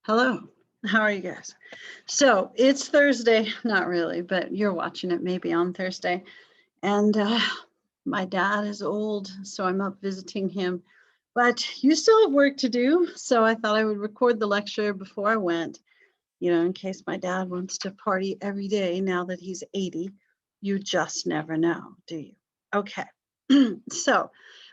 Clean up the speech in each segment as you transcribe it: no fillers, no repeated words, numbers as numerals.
Hello, how are you guys? So it's Thursday, not really, but you're watching it maybe on Thursday. And my dad is old, so I'm up visiting him. But you still have work to do, so I thought I would record the lecture before I went, in case my dad wants to party every day now that he's 80. You just never know, do you? Okay, so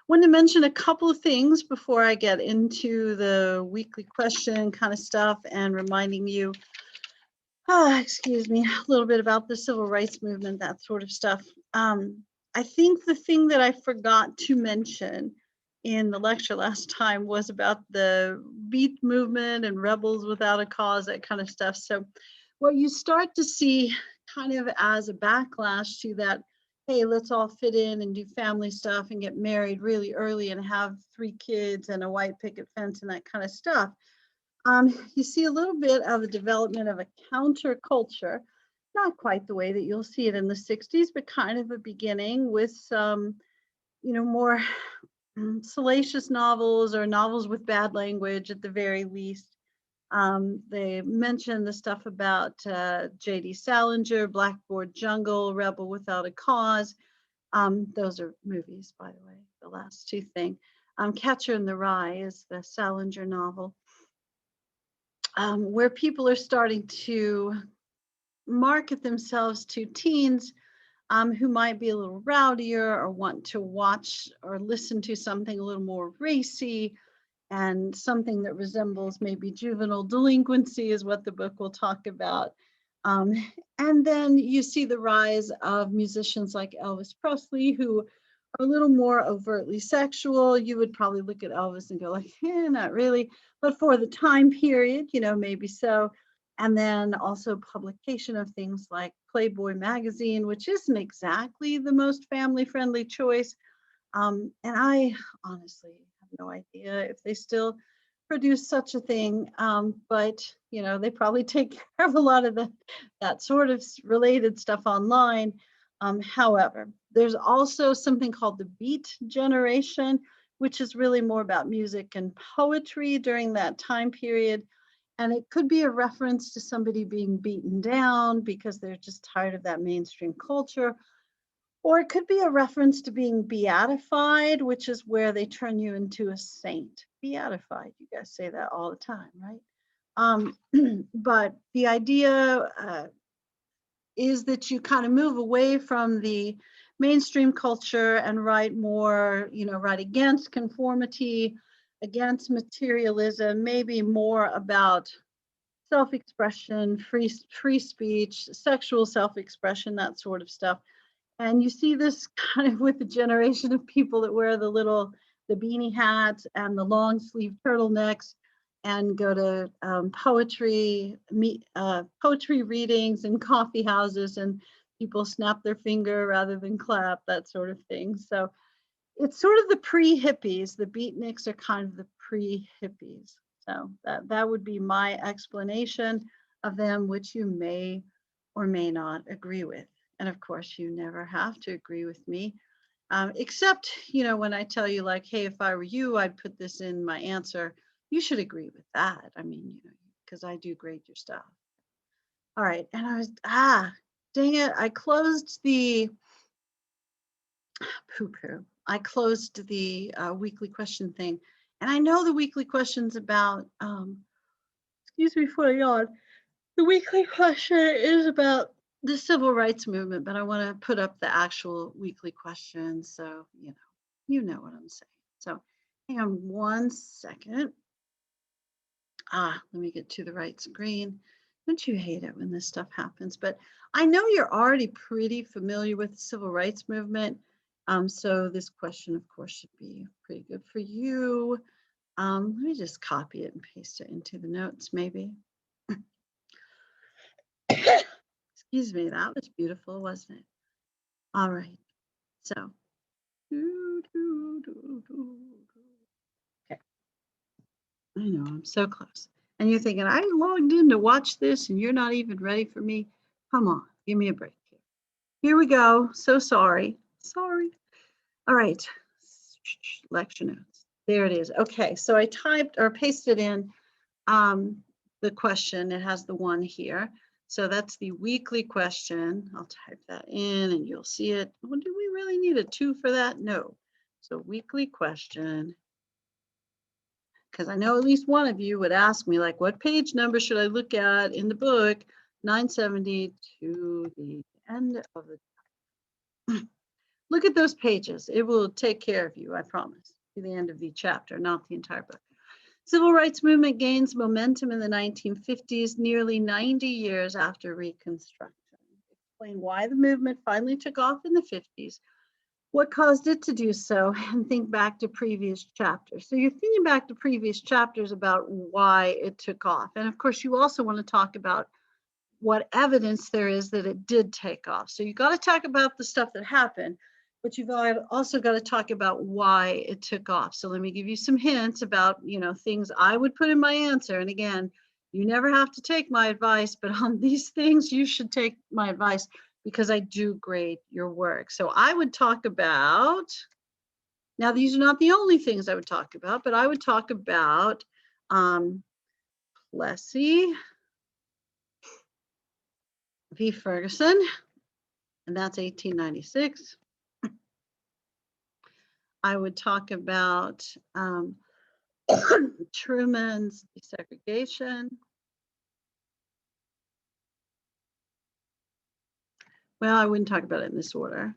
want to mention a couple of things before I get into the weekly question kind of stuff and reminding you, excuse me, a little bit about the civil rights movement, that sort of stuff. I think the thing that I forgot to mention in the lecture last time was about the beat movement and rebels without a cause, that kind of stuff. So what you start to see kind of as a backlash to that, hey, let's all fit in and do family stuff and get married really early and have 3 kids and a white picket fence and that kind of stuff. You see a little bit of the development of a counterculture, not quite the way that you'll see it in the 60s, but kind of a beginning with some, more salacious novels or novels with bad language at the very least. They mentioned the stuff about J.D. Salinger, Blackboard Jungle, Rebel Without a Cause. Those are movies, by the way, the last 2 things. Catcher in the Rye is the Salinger novel, where people are starting to market themselves to teens who might be a little rowdier or want to watch or listen to something a little more racy, and something that resembles maybe juvenile delinquency is what the book will talk about. Um, and then you see the rise of musicians like Elvis Presley, who are a little more overtly sexual. You would probably look at Elvis and go like, not really, but for the time period, maybe so. And then also publication of things like Playboy magazine, which isn't exactly the most family-friendly choice. And I honestly have no idea if they still produce such a thing, but they probably take care of a lot of that sort of related stuff online. However, there's also something called the Beat Generation, which is really more about music and poetry during that time period. And it could be a reference to somebody being beaten down because they're just tired of that mainstream culture. Or it could be a reference to being beatified, which is where they turn you into a saint. Beatified, you guys say that all the time, right? But the idea is that you kind of move away from the mainstream culture and write more, write against conformity, against materialism, maybe more about self-expression, free speech, sexual self-expression, that sort of stuff. And you see this kind of with the generation of people that wear the beanie hats and the long sleeve turtlenecks and go to poetry readings and coffee houses, and people snap their finger rather than clap, that sort of thing. So it's sort of the pre-hippies. The beatniks are kind of the pre-hippies. So that would be my explanation of them, which you may or may not agree with. And of course, you never have to agree with me, except, when I tell you like, hey, if I were you, I'd put this in my answer. You should agree with that. I mean, because I do grade your stuff. All right. And I was, dang it. I closed the poo-poo. I closed the weekly question thing. And I know the weekly question's about, excuse me for a yawn. The weekly question is about the civil rights movement, but I want to put up the actual weekly question. So, you know what I'm saying. So hang on 1 second. Let me get to the right screen. Don't you hate it when this stuff happens? But I know you're already pretty familiar with the civil rights movement. So this question, of course, should be pretty good for you. Let me just copy it and paste it into the notes, maybe. Excuse me, that was beautiful, wasn't it? All right, so. Okay, I know, I'm so close. And you're thinking, I logged in to watch this and you're not even ready for me. Come on, give me a break here. Here we go, so sorry. Sorry. All right, lecture notes. There it is. Okay, so I typed or pasted in the question. It has the 1 here. So that's the weekly question. I'll type that in and you'll see it. Well, do we really need a 2 for that? No. So weekly question. Because I know at least one of you would ask me, like, what page number should I look at in the book? 970 to the end of the look at those pages. It will take care of you, I promise, to the end of the chapter, not the entire book. Civil rights movement gains momentum in the 1950s, nearly 90 years after Reconstruction. Explain why the movement finally took off in the 50s, what caused it to do so, and think back to previous chapters. So you're thinking back to previous chapters about why it took off. And of course, you also want to talk about what evidence there is that it did take off. So you got to talk about the stuff that happened, but you've also got to talk about why it took off. So let me give you some hints about, things I would put in my answer. And again, you never have to take my advice, but on these things, you should take my advice because I do grade your work. So I would talk about, now these are not the only things I would talk about, but I would talk about Plessy v. Ferguson, and that's 1896. I would talk about Truman's desegregation. Well, I wouldn't talk about it in this order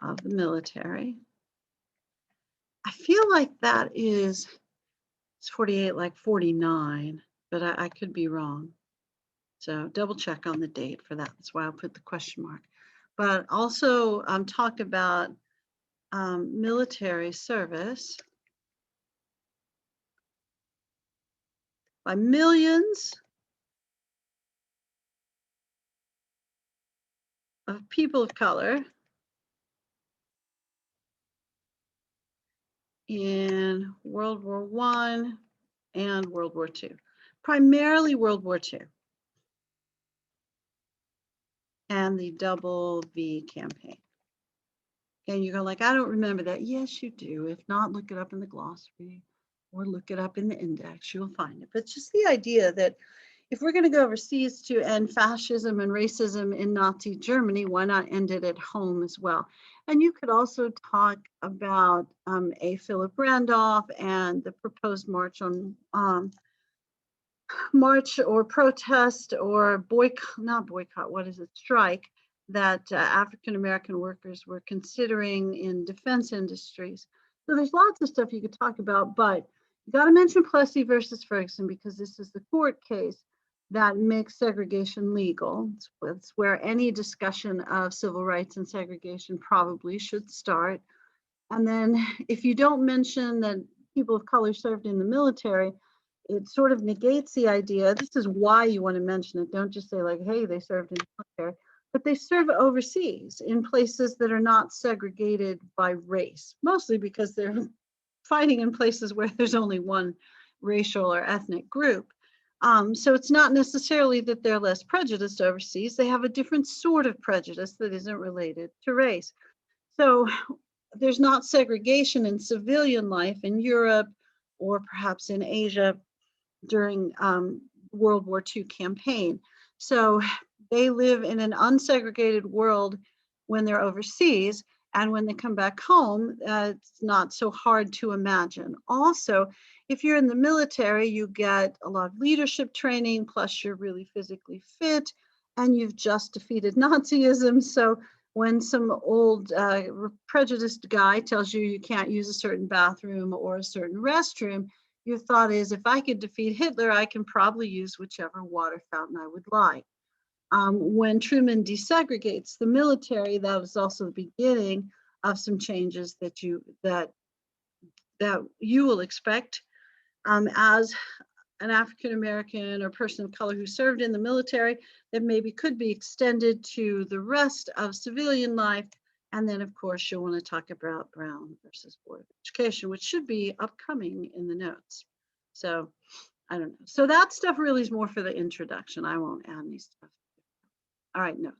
of the military. I feel like that is, it's 48, like 49, but I could be wrong. So double check on the date for that. That's why I'll put the question mark. But also talk about military service by millions of people of color in World War I and World War II, primarily World War II and the Double V campaign. And you go like, I don't remember that. Yes, you do. If not, look it up in the glossary or look it up in the index, you'll find it. But just the idea that if we're going to go overseas to end fascism and racism in Nazi Germany, why not end it at home as well? And you could also talk about A. Philip Randolph and the proposed march on march or protest or boycott, not boycott, what is it, strike that African-American workers were considering in defense industries. So there's lots of stuff you could talk about, but you got to mention Plessy versus Ferguson because this is the court case that makes segregation legal. It's where any discussion of civil rights and segregation probably should start. And then if you don't mention that people of color served in the military, it sort of negates the idea. This is why you want to mention it. Don't just say like, hey, they served in the military, but they serve overseas in places that are not segregated by race, mostly because they're fighting in places where there's only one racial or ethnic group. So it's not necessarily that they're less prejudiced overseas. They have a different sort of prejudice that isn't related to race. So there's not segregation in civilian life in Europe or perhaps in Asia during World War II campaign. So they live in an unsegregated world when they're overseas, and when they come back home, it's not so hard to imagine. Also, if you're in the military, you get a lot of leadership training, plus you're really physically fit, and you've just defeated Nazism. So when some old prejudiced guy tells you you can't use a certain bathroom or a certain restroom, your thought is, if I could defeat Hitler, I can probably use whichever water fountain I would like. When Truman desegregates the military, that was also the beginning of some changes that you will expect as an African American or person of color who served in the military, that maybe could be extended to the rest of civilian life. And then, of course, you'll want to talk about Brown versus Board of Education, which should be upcoming in the notes. So I don't know. So that stuff really is more for the introduction. I won't add any stuff. All right, notes.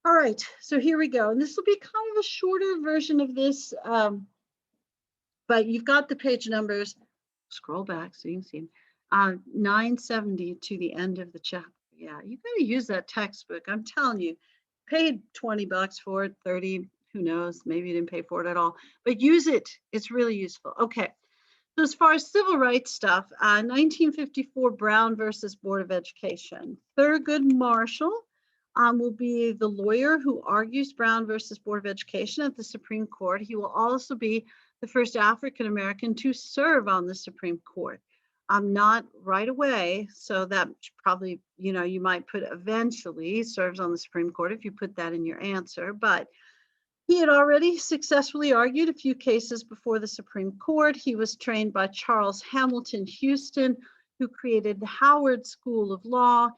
All right, so here we go. And this will be kind of a shorter version of this, but you've got the page numbers. Scroll back so you can see them. 970 to the end of the chapter. Yeah, you got to use that textbook. I'm telling you, paid $20 for it, 30, who knows, maybe you didn't pay for it at all, but use it. It's really useful. Okay. So as far as civil rights stuff, 1954 Brown versus Board of Education. Thurgood Marshall will be the lawyer who argues Brown versus Board of Education at the Supreme Court. He will also be the first African American to serve on the Supreme Court. Not right away, so that probably, you might put eventually serves on the Supreme Court if you put that in your answer, but he had already successfully argued a few cases before the Supreme Court. He was trained by Charles Hamilton Houston, who created the Howard School of Law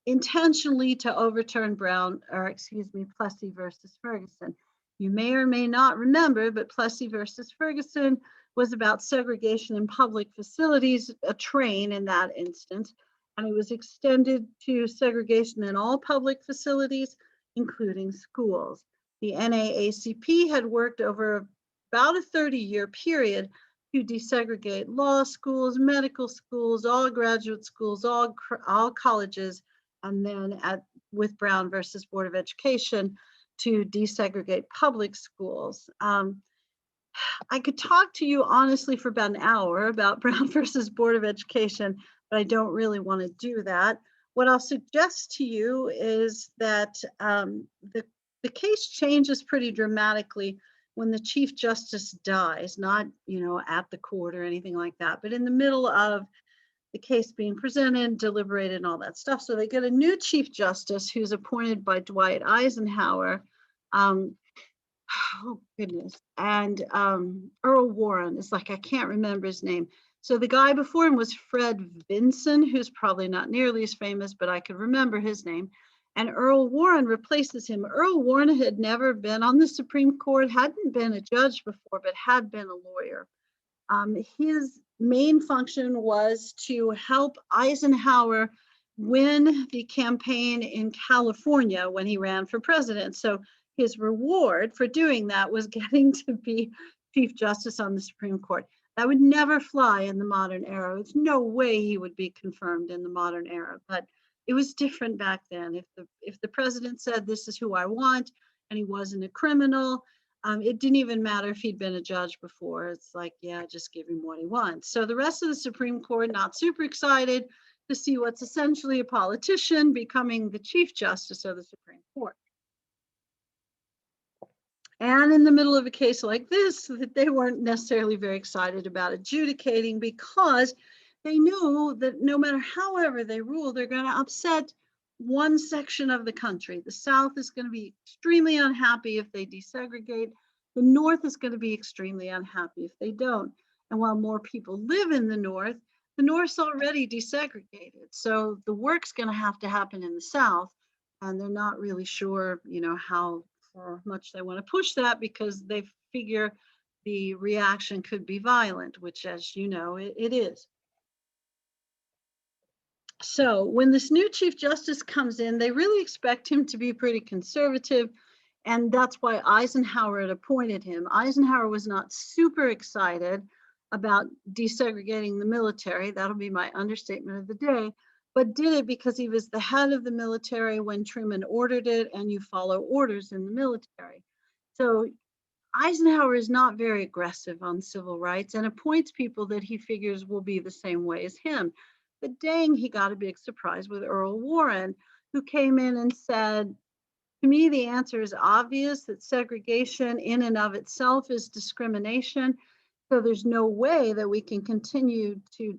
intentionally to overturn Plessy versus Ferguson. You may or may not remember, but Plessy versus Ferguson was about segregation in public facilities, a train in that instance, and it was extended to segregation in all public facilities, including schools. The NAACP had worked over about a 30-year period to desegregate law schools, medical schools, all graduate schools, all colleges, and then with Brown versus Board of Education to desegregate public schools. I could talk to you honestly for about an hour about Brown versus Board of Education, but I don't really want to do that. What I'll suggest to you is that the case changes pretty dramatically when the Chief Justice dies, not, at the court or anything like that, but in the middle of the case being presented, deliberated, and all that stuff. So they get a new Chief Justice who's appointed by Dwight Eisenhower. Oh goodness. And Earl Warren is I can't remember his name. So the guy before him was Fred Vinson, who's probably not nearly as famous, but I could remember his name. And Earl Warren replaces him. Earl Warren had never been on the Supreme Court, hadn't been a judge before, but had been a lawyer. His main function was to help Eisenhower win the campaign in California when he ran for president. So his reward for doing that was getting to be Chief Justice on the Supreme Court. That would never fly in the modern era. There's no way he would be confirmed in the modern era, but it was different back then. If the president said, this is who I want, and he wasn't a criminal, it didn't even matter if he'd been a judge before. It's yeah, just give him what he wants. So the rest of the Supreme Court, not super excited to see what's essentially a politician becoming the Chief Justice of the Supreme Court. And in the middle of a case like this, they weren't necessarily very excited about adjudicating because they knew that no matter however they rule, they're going to upset one section of the country. The South is going to be extremely unhappy if they desegregate. The North is going to be extremely unhappy if they don't. And while more people live in the North's already desegregated. So the work's going to have to happen in the South. And they're not really sure, how much they want to push that because they figure the reaction could be violent, which, as you know, it is. So when this new Chief Justice comes in, they really expect him to be pretty conservative, and that's why Eisenhower had appointed him. Eisenhower was not super excited about desegregating the military. That'll be my understatement of the day, but did it because he was the head of the military when Truman ordered it, and you follow orders in the military. So Eisenhower is not very aggressive on civil rights and appoints people that he figures will be the same way as him. But dang, he got a big surprise with Earl Warren, who came in and said, to me, the answer is obvious that segregation in and of itself is discrimination. So there's no way that we can continue to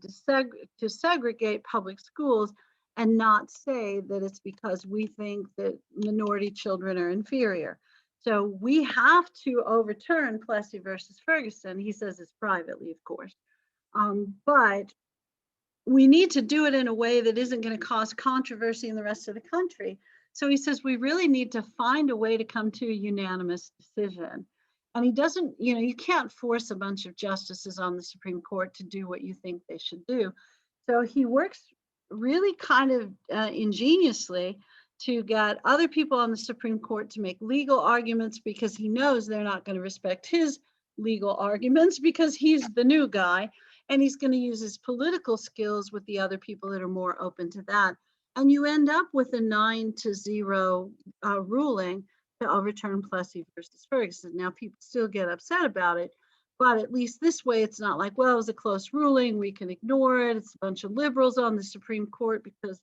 segregate public schools and not say that it's because we think that minority children are inferior. So we have to overturn Plessy versus Ferguson. He says this privately, of course, but we need to do it in a way that isn't going to cause controversy in the rest of the country. So he says we really need to find a way to come to a unanimous decision. And he doesn't, you can't force a bunch of justices on the Supreme Court to do what you think they should do. So he works really kind of ingeniously to get other people on the Supreme Court to make legal arguments because he knows they're not going to respect his legal arguments because he's the new guy. and he's going to use his political skills with the other people that are more open to that. And you end up with a 9-0 ruling to overturn Plessy versus Ferguson. Now, people still get upset about it, but at least this way, it's not like, well, it was a close ruling, we can ignore it. It's a bunch of liberals on the Supreme Court, because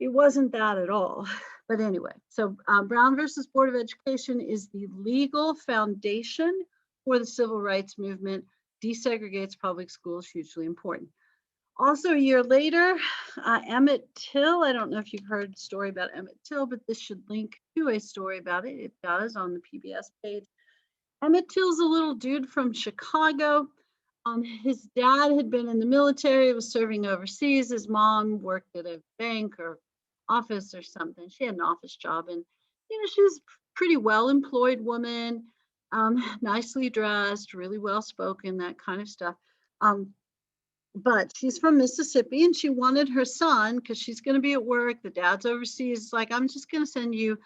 it wasn't that at all. But anyway, so Brown versus Board of Education is the legal foundation for the civil rights movement. Desegregates public schools, hugely important. Also, a year later, Emmett Till. I don't know if you've heard a story about Emmett Till, but this should link to a story about it. It does on the PBS page. Emmett Till's a little dude from Chicago. His dad had been in the military, was serving overseas. His mom worked at a bank or office or something. She had an office job, and she was a pretty well-employed woman, nicely dressed, really well-spoken, that kind of stuff. But she's from Mississippi, and she wanted her son, because she's going to be at work. The dad's overseas. Like, I'm just going to send you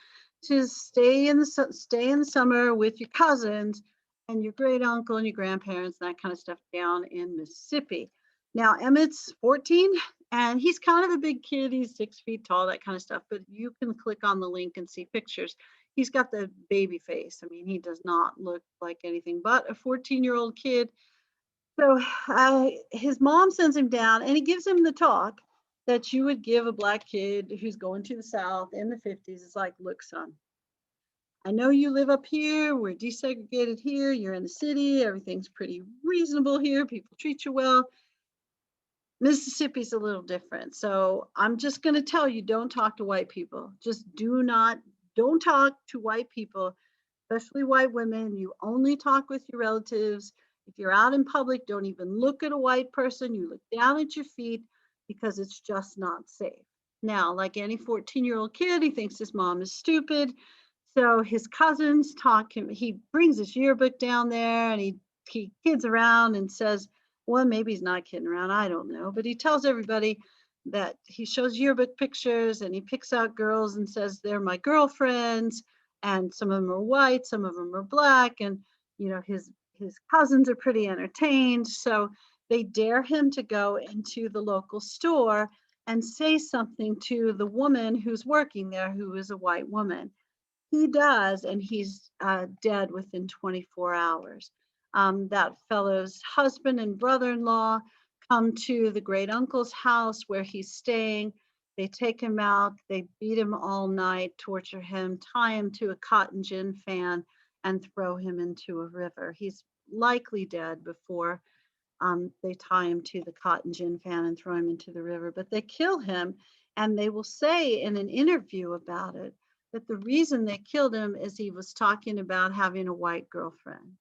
to stay in the summer with your cousins and your great uncle and your grandparents, and that kind of stuff down in Mississippi. Now, Emmett's 14, and he's kind of a big kid. He's 6 feet tall, that kind of stuff. But you can click on the link and see pictures. He's got the baby face. I mean, he does not look like anything but a 14-year-old kid. So his mom sends him down, and he gives him the talk that you would give a Black kid who's going to the South in the 50s. It's like, look, son, I know you live up here. We're desegregated here. You're in the city. Everything's pretty reasonable here. People treat you well. Mississippi's a little different. So I'm just going to tell you, don't talk to white people. Just don't talk to white people, especially white women. You only talk with your relatives. If you're out in public, don't even look at a white person. You look down at your feet, because it's just not safe. Now, like any 14-year-old kid, he thinks his mom is stupid. So his cousins talk him. He brings his yearbook down there, and he kids around and says, well, maybe he's not kidding around. I don't know. But he tells everybody that he shows yearbook pictures, and he picks out girls and says, they're my girlfriends. And some of them are white, some of them are Black. And, his cousins are pretty entertained. So they dare him to go into the local store and say something to the woman who's working there, who is a white woman. He does, and he's dead within 24 hours. That fellow's husband and brother-in-law come to the great uncle's house where he's staying. They take him out, they beat him all night, torture him, tie him to a cotton gin fan, and throw him into a river. He's likely dead before they tie him to the cotton gin fan and throw him into the river, but they kill him. And they will say in an interview about it that the reason they killed him is he was talking about having a white girlfriend,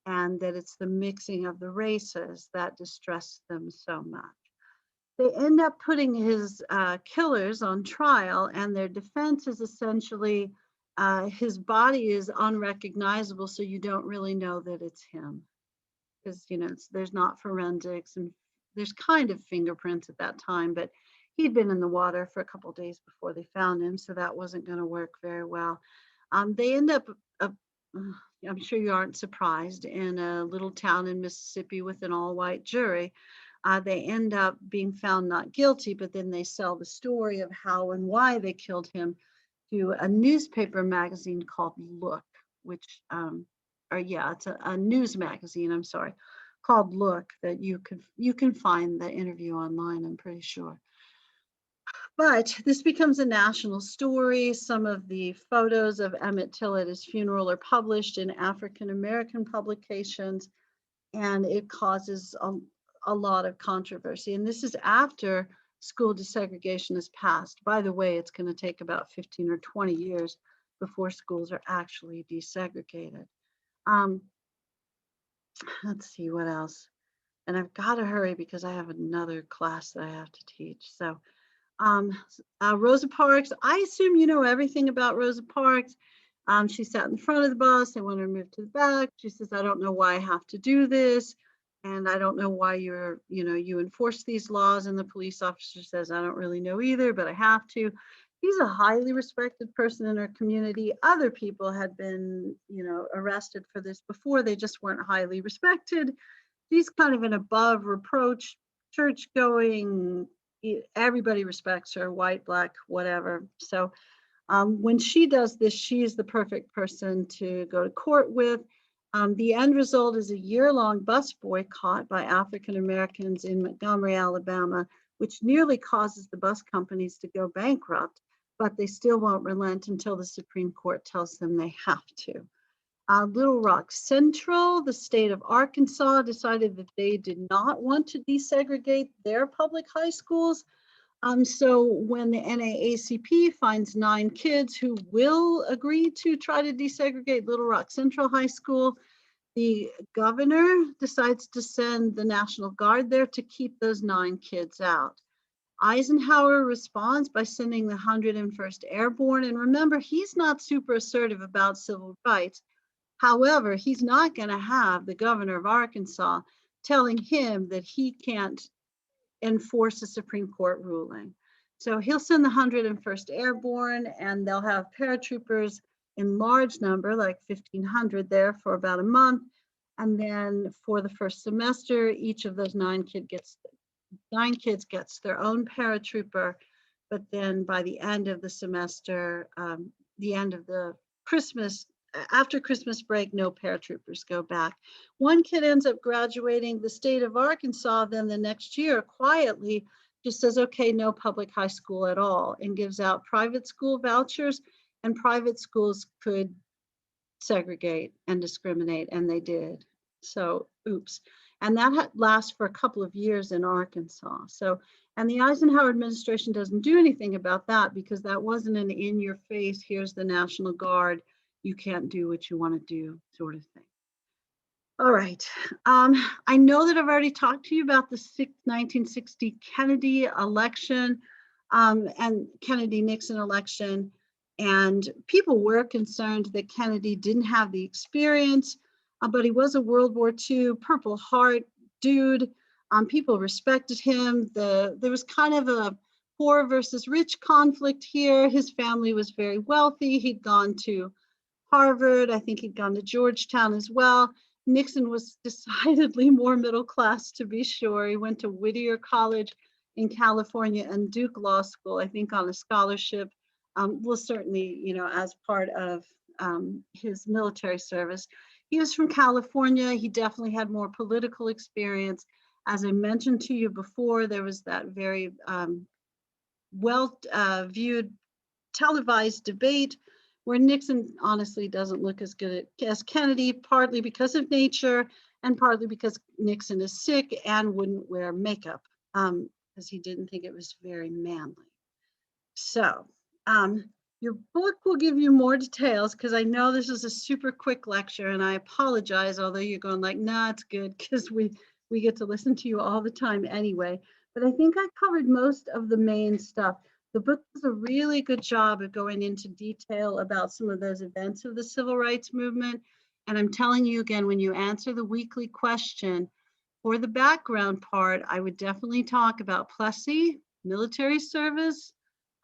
and that it's the mixing of the races that distressed them so much. They end up putting his killers on trial, and their defense is essentially his body is unrecognizable, so you don't really know that it's him, because there's not forensics, and there's kind of fingerprints at that time, but he'd been in the water for a couple of days before they found him, so that wasn't going to work very well. They end up, I'm sure you aren't surprised, in a little town in Mississippi with an all-white jury. They end up being found not guilty, but then they sell the story of how and why they killed him to a newspaper magazine called Look, which, it's a news magazine, I'm sorry, called Look, that you can find the interview online, I'm pretty sure. But this becomes a national story. Some of the photos of Emmett Till at his funeral are published in African American publications, and it causes a lot of controversy. And this is after school desegregation is passed. By the way, it's going to take about 15 or 20 years before schools are actually desegregated. Let's see what else. And I've got to hurry because I have another class that I have to teach. So Rosa Parks, I assume you know everything about Rosa Parks. She sat in front of the bus. They wanted her to move to the back. She says, I don't know why I have to do this. And I don't know why you enforce these laws. And the police officer says, I don't really know either, but I have to. He's a highly respected person in our community. Other people had been, arrested for this before. They just weren't highly respected. she's kind of an above reproach, church going, everybody respects her, white, black, whatever. So when she does this, she is the perfect person to go to court with. The end result is a year-long bus boycott by African Americans in Montgomery, Alabama, which nearly causes the bus companies to go bankrupt, but they still won't relent until the Supreme Court tells them they have to. Little Rock Central, the state of Arkansas, decided that they did not want to desegregate their public high schools. So when the NAACP finds 9 kids who will agree to try to desegregate Little Rock Central High School, the governor decides to send the National Guard there to keep those 9 kids out. Eisenhower responds by sending the 101st Airborne. And remember, he's not super assertive about civil rights. However, he's not going to have the governor of Arkansas telling him that he can't enforce a Supreme Court ruling. So he'll send the 101st Airborne, and they'll have paratroopers in large number, like 1,500 there for about a month. And then for the first semester, each of those 9 kids gets their own paratrooper. But then by the end of the semester, the end of the after Christmas break, no paratroopers go back. One kid ends up graduating the state of Arkansas, then the next year quietly just says, okay, no public high school at all, and gives out private school vouchers, and private schools could segregate and discriminate, and they did. So, oops. And that lasts for a couple of years in Arkansas. So, and the Eisenhower administration doesn't do anything about that because that wasn't an in your face, here's the National Guard, you can't do what you want to do sort of thing. All right. I know that I've already talked to you about the 1960 Kennedy election and Kennedy-Nixon election. And people were concerned that Kennedy didn't have the experience, but he was a World War II Purple Heart dude. People respected him. There was kind of a poor versus rich conflict here. His family was very wealthy. He'd gone to Harvard. I think he'd gone to Georgetown as well. Nixon was decidedly more middle class, to be sure. He went to Whittier College in California and Duke Law School, I think on a scholarship. Well, certainly, you know, as part of his military service. He was from California. He definitely had more political experience. As I mentioned to you before, there was that very well-viewed televised debate where Nixon honestly doesn't look as good as Kennedy, partly because of nature and partly because Nixon is sick and wouldn't wear makeup because he didn't think it was very manly. So your book will give you more details because I know this is a super quick lecture and I apologize, although you're going like, nah, it's good because we get to listen to you all the time anyway. But I think I covered most of the main stuff. The book does a really good job of going into detail about some of those events of the civil rights movement. And I'm telling you again, when you answer the weekly question, for the background part, I would definitely talk about Plessy, military service,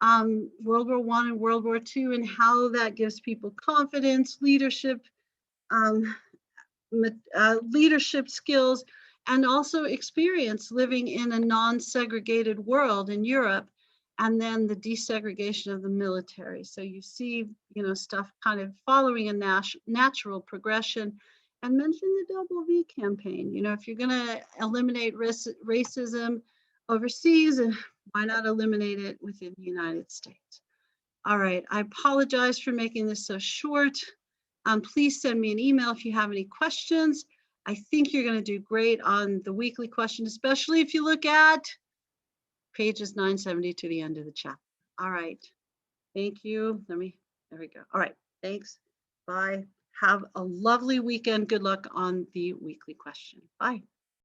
World War I and World War II, and how that gives people confidence, leadership, leadership skills, and also experience living in a non-segregated world in Europe, and then the desegregation of the military. So you see, you know, stuff kind of following a natural progression. And mention the Double V campaign. You know, if you're going to eliminate racism overseas, why not eliminate it within the United States? All right, I apologize for making this so short. Please send me an email if you have any questions. I think you're going to do great on the weekly question, especially if you look at pages 970 to the end of the chapter. All right, thank you. There we go. All right, thanks. Bye. Have a lovely weekend. Good luck on the weekly question. Bye.